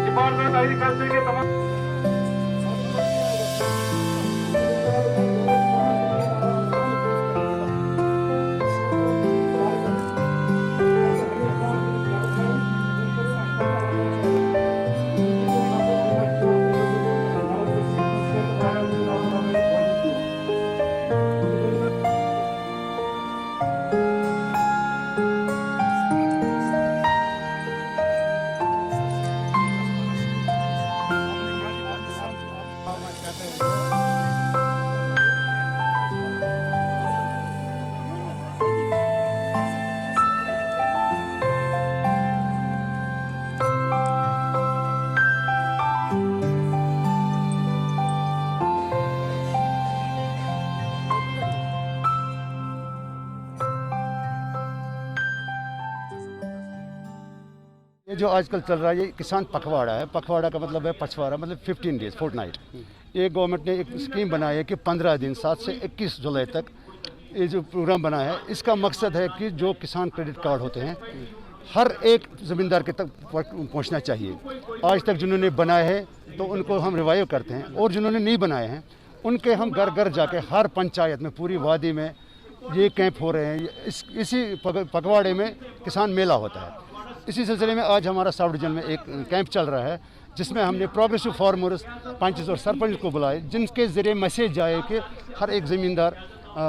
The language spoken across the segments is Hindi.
डिपार्टमेंट एग्रीकल्चर के तमाम ये जो आजकल चल रहा है ये किसान पखवाड़ा है। पखवाड़ा का मतलब है पछवाड़ा, मतलब 15 डेज फोर्टनाइट। ये गवर्नमेंट ने एक स्कीम बनाई है कि 15 दिन 7 से 21 जुलाई तक ये जो प्रोग्राम बना है, इसका मकसद है कि जो किसान क्रेडिट कार्ड होते हैं हर एक ज़मींदार के तक पहुंचना चाहिए। आज तक जिन्होंने बनाए हैं तो उनको हम रिवाइव करते हैं, और जिन्होंने नहीं बनाए हैं उनके हम घर घर जाके हर पंचायत में पूरी वादी में ये कैंप हो रहे हैं। इसी पखवाड़े में किसान मेला होता है। इसी सिलसिले में आज हमारा साउथ डिवीजन में एक कैंप चल रहा है जिसमें हमने प्रोग्रेसिव फार्मर्स, पंचेस और सरपंच को बुलाए, जिनके ज़रिए मैसेज जाए कि हर एक ज़मींदार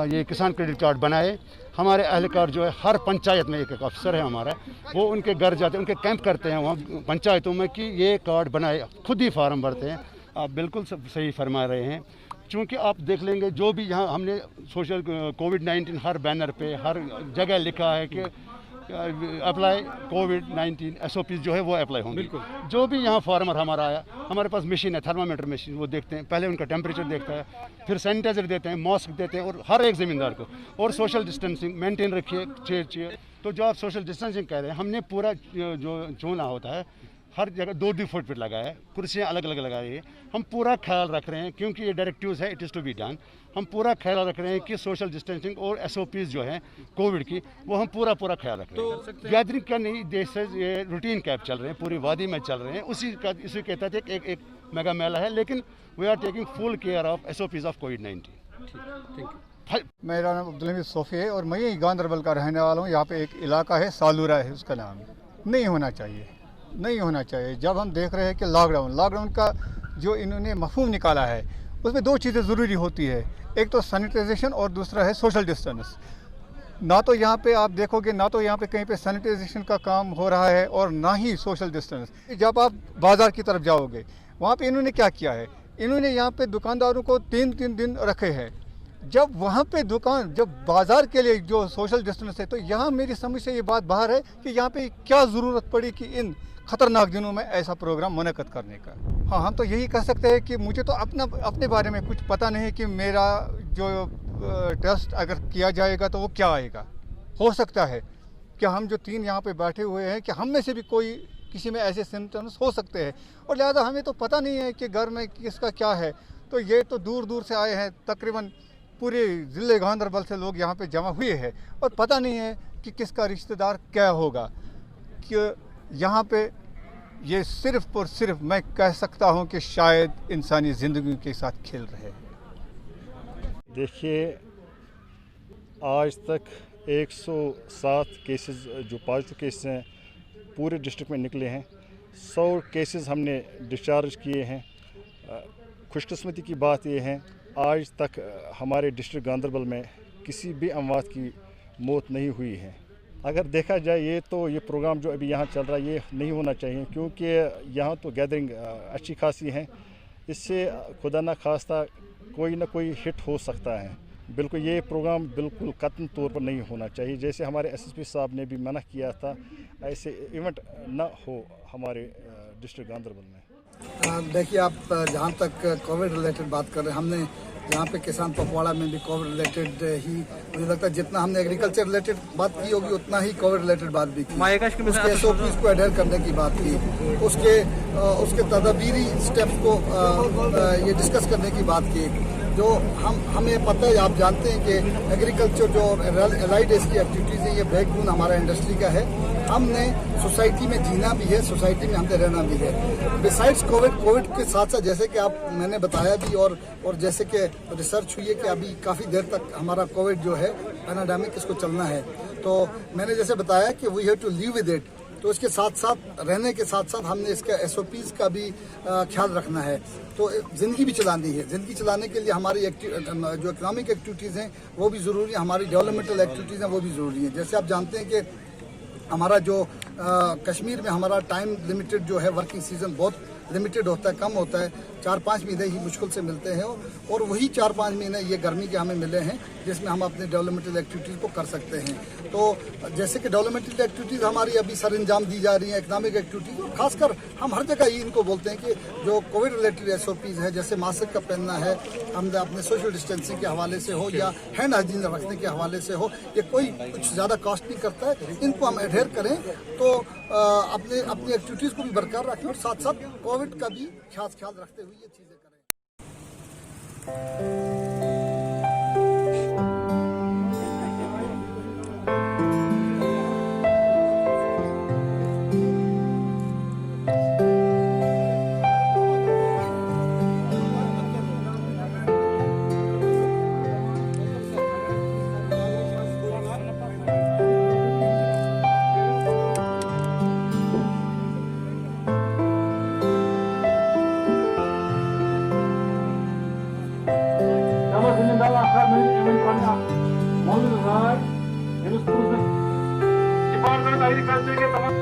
ये किसान क्रेडिट कार्ड बनाए। हमारे अहलकार जो है हर पंचायत में एक अफसर है हमारा, वो उनके घर जाते हैं, उनके कैंप करते हैं वहाँ पंचायतों में कि ये कार्ड बनाए, खुद ही फार्म भरते हैं। आप बिल्कुल सही फरमा रहे हैं, चूँकि आप देख लेंगे जो भी यहाँ हमने सोशल कोविड-19 हर बैनर पे हर जगह लिखा है कि अप्लाई कोविड-19 SOPs जो है वो अप्लाई होंगे। जो भी यहाँ फार्मर हमारा आया, हमारे पास मशीन है, थर्मामीटर मशीन, वो देखते हैं, पहले उनका टेम्परेचर देखता है, फिर सैनिटाइजर देते हैं, मास्क देते हैं, और हर एक ज़मींदार को, और सोशल डिस्टेंसिंग मेंटेन रखिए, चेयर। तो जो आप सोशल डिस्टेंसिंग कह रहे हैं, हमने पूरा जो चूना होता है हर जगह 2-2 फुट पर लगाया है, कुर्सियाँ अलग अलग लगाई है। हम पूरा ख्याल रख रहे हैं क्योंकि ये डायरेक्टिव्स है, it is to be done. हम पूरा ख्याल रख रहे हैं कि सोशल डिस्टेंसिंग और SOPs जो है कोविड की, वो हम पूरा ख्याल रख रहे हैं। गैदरिंग का नहीं, देश से ये रूटीन कैंप चल रहे हैं, पूरी वादी में चल रहे हैं। इसी के तहत एक मेगा मेला है, लेकिन we are taking full care of SOPs of कोविड-19। मेरा नाम अब्दुल हमीद सोफी है और मैं यही गांधरबल का रहने वाला हूँ। यहाँ पे एक इलाका है, सालूरा है उसका नाम। नहीं होना चाहिए। जब हम देख रहे हैं कि लॉकडाउन का जो इन्होंने मफहूम निकाला है, उसमें 2 चीज़ें ज़रूरी होती है, एक तो सैनिटाइजेशन और दूसरा है सोशल डिस्टेंस। ना तो यहाँ पे आप देखोगे, ना तो यहाँ पे कहीं पे सैनिटाइजेशन का काम हो रहा है और ना ही सोशल डिस्टेंस। जब आप बाज़ार की तरफ जाओगे, वहाँ पे इन्होंने क्या किया है, इन्होंने यहाँ पे दुकानदारों को 3-3 दिन रखे हैं। जब वहाँ पे जब बाज़ार के लिए जो सोशल डिस्टेंस है, तो यहाँ मेरी समझ से ये बात बाहर है कि यहाँ पे क्या ज़रूरत पड़ी कि इन ख़तरनाक दिनों में ऐसा प्रोग्राम मुनक़्क़द करने का। हाँ, हम तो यही कह सकते हैं कि मुझे तो अपने बारे में कुछ पता नहीं कि मेरा जो टेस्ट अगर किया जाएगा तो वो क्या आएगा। हो सकता है कि हम जो 3 यहाँ पे बैठे हुए हैं कि हम में से भी किसी में ऐसे सिम्टम्स हो सकते हैं, और लिहाजा हमें तो पता नहीं है कि घर में किसका क्या है। तो ये तो दूर दूर से आए हैं, तकरीबन पूरे ज़िले गांधरबल से लोग यहाँ पे जमा हुए हैं, और पता नहीं है कि किसका रिश्तेदार क्या होगा। कि यहाँ पे ये सिर्फ़ और सिर्फ मैं कह सकता हूँ कि शायद इंसानी ज़िंदगी के साथ खेल रहे हैं। देखिए, आज तक 107 केसेस जो पॉजिटिव केसेस हैं पूरे डिस्ट्रिक्ट में निकले हैं। 100 केसेस हमने डिस्चार्ज किए हैं। खुशकिस्मती की बात यह है, आज तक हमारे डिस्ट्रिक्ट गांधरबल में किसी भी अमवात की मौत नहीं हुई है। अगर देखा जाए ये प्रोग्राम जो अभी यहाँ चल रहा है, ये नहीं होना चाहिए, क्योंकि यहाँ तो गैदरिंग अच्छी खासी है। इससे खुदा न खास्ता कोई ना कोई हिट हो सकता है। बिल्कुल ये प्रोग्राम बिल्कुल कतई तौर पर नहीं होना चाहिए। जैसे हमारे एसएसपी साहब ने भी मना किया था, ऐसे इवेंट न हो हमारे डिस्ट्रिक्ट गांधरबल में। देखिए, आप जहाँ तक कोविड रिलेटेड बात कर रहे हैं, हमने यहाँ पे किसान पखवाड़ा में भी कोविड रिलेटेड ही, मुझे लगता है जितना हमने एग्रीकल्चर रिलेटेड बात की होगी उतना ही कोविड रिलेटेड बात भी की। उसके एसओपीज को एडहेयर करने की बात की, उसके तदाबीरी स्टेप्स को ये डिस्कस करने की बात की। जो हमें पता है, आप जानते हैं कि एग्रीकल्चर जो एलाइड इसकी एक्टिविटीज़ है, ये बैकबोन हमारा इंडस्ट्री का है। हमने सोसाइटी में जीना भी है, सोसाइटी में हमने रहना भी है। बिसाइड्स कोविड के साथ साथ, जैसे कि मैंने बताया भी और जैसे कि रिसर्च हुई है कि अभी काफ़ी देर तक हमारा कोविड जो है पैनाडेमिक, इसको चलना है। तो मैंने जैसे बताया कि we have to live with it, तो इसके साथ साथ रहने के साथ साथ हमने इसका एसओपीज़ का भी ख्याल रखना है। तो ज़िंदगी भी चलानी है। ज़िंदगी चलाने के लिए हमारी जो इकोनॉमिक एक्टिविटीज़ हैं वो भी ज़रूरी है, हमारी डेवलपमेंटल एक्टिविटीज़ हैं वो भी ज़रूरी हैं। जैसे आप जानते हैं कि हमारा जो कश्मीर में हमारा टाइम लिमिटेड जो है, वर्किंग सीजन बहुत लिमिटेड होता है, कम होता है, 4-5 महीने ही मुश्किल से मिलते हैं और वही 4-5 महीने ये गर्मी के हमें मिले हैं जिसमें हम अपने डेवलपमेंटल एक्टिविटीज़ को कर सकते हैं। तो जैसे कि डेवलपमेंटल एक्टिविटीज़ हमारी अभी सर अंजाम दी जा रही हैं, इकोनॉमिक एक्टिविटीज़, और खासकर हम हर जगह ही इनको बोलते हैं कि जो कोविड रिलेटेड एसओपीज़ है, जैसे मास्क का पहनना है, हमने अपने सोशल डिस्टेंसिंग के हवाले से हो या हैंड हाइजीन रखने के हवाले से हो, ये कोई कुछ ज़्यादा कॉस्ट नहीं करता है। इनको हम एडहेयर करें तो अपनी एक्टिविटीज़ को भी बरकरार रखें और साथ साथ कोविड का भी खास ख्याल रखते हुए ये चीज़ें करें। डिपार्टमेंट एग्रीकल्चर के तमाम